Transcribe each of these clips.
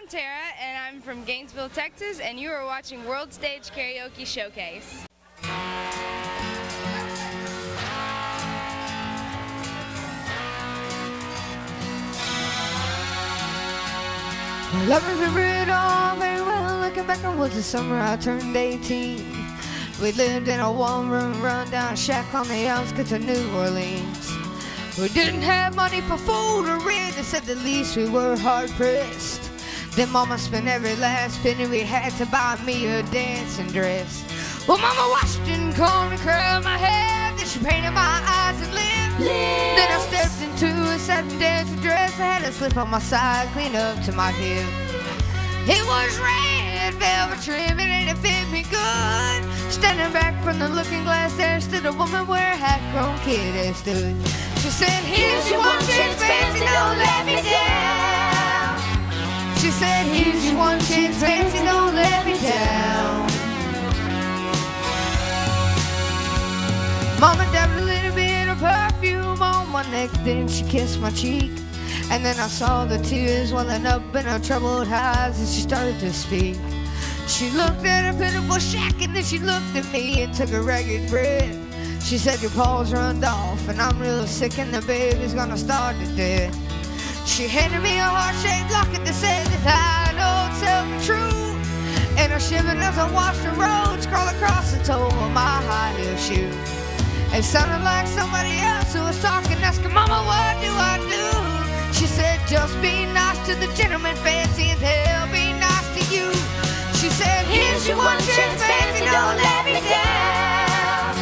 I'm Tara, and I'm from Gainesville, Texas, and you are watching World Stage Karaoke Showcase. Well, I remember it all very well. Looking back, it was the summer I turned 18. We lived in a one-room rundown shack on the outskirts of New Orleans. We didn't have money for food or rent, to say the least we were hard-pressed. Then Mama spent every last penny we had to buy me a dancing dress. Well, Mama washed and combed and curled my hair, then she painted my eyes and lips. Then I stepped into a satin dancing dress. I had a slip on my side, clean up to my hip. It was red velvet trim and it fit me good. Standing back from the looking glass, there stood a woman where a half-grown kid had stood. She said, "Here's your one chance, fancy, don't let me down." She said, "Here's your one chance, fancy, don't let me down." Mama dabbed a little bit of perfume on my neck, then she kissed my cheek. And then I saw the tears welling up in her troubled eyes as she started to speak. She looked at her pitiful shack and then she looked at me and took a ragged breath. She said, "Your paws runned off and I'm real sick and the baby's gonna starve to death." She handed me a heart-shaped locket that said that I know to tell the truth. And I shivered as I watched the road scroll across the toe of my high-heel shoe. It sounded like somebody else who was talking, asking, "Mama, what do I do?" She said, "Just be nice to the gentleman, fancy, and he'll be nice to you." She said, "Here's your one chance, fancy, don't let me down.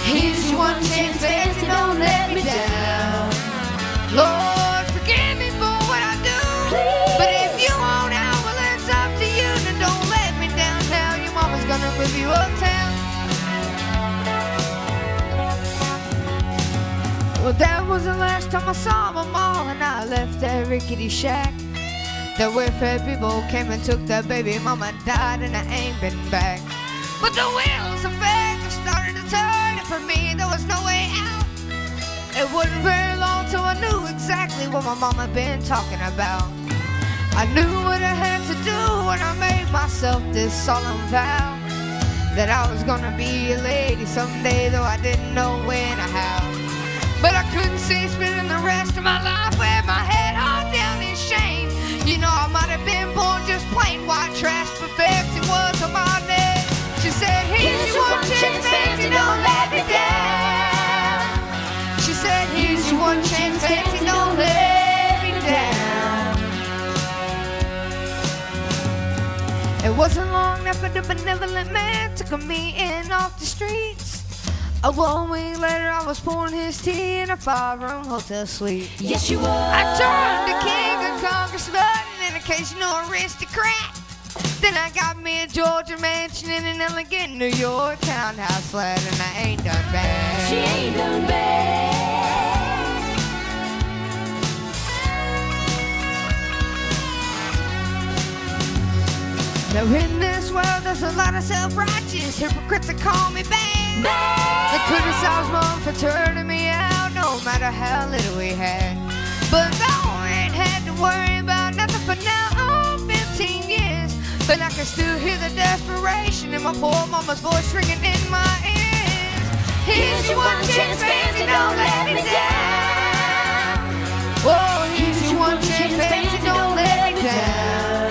Here's your one chance, fancy, don't let me down. Lord, forgive me for what I do, please. But if you want out, well, it's up to you. Then don't let me down now. Your mama's gonna move you uptown." Well, that was the last time I saw my mom, and I left that rickety shack. The welfare people came and took the baby. Mama died and I ain't been back. But the wheels of fate started to turn, and for me there was no way out. It wasn't very long till I knew exactly what my mama been talking about. I knew what I had to do when I made myself this solemn vow, that I was gonna be a lady someday, though I didn't know when or how. But I couldn't see spending the rest of my life with my head hung down in shame. You know, I might have been born just plain white trash, but fancy was on my name. She said, "Here's your one chance, fancy, don't let me down." She said, "Here's your one chance, fancy, don't let me down." It wasn't long after the benevolent man took me in off the streets. 1 week later, I was pouring his tea in a 5-room hotel suite. Yes, you were. I joined the king of congressman and an occasional aristocrat. Then I got me a Georgia mansion in an elegant New York townhouse flat, and I ain't done bad. She ain't done bad. Now in this world, there's a lot of self-righteous hypocrites that call me bad. They criticize Mom for turning me out, no matter how little we had. But though I ain't had to worry about nothing for now, 15 years. But I can still hear the desperation in my poor mama's voice ringing in my ears. Here's your one chance, fancy, don't let me down. Whoa, here's your one chance, fancy, don't let me down.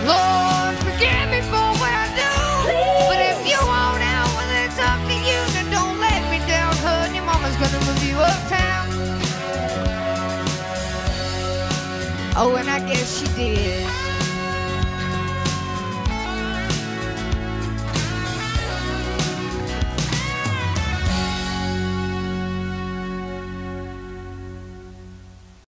Lord, forgive me for what I do, please. But if you want out, well, it's up to you. Then don't let me down, hun. Your mama's gonna move you uptown. Oh, and I guess she did.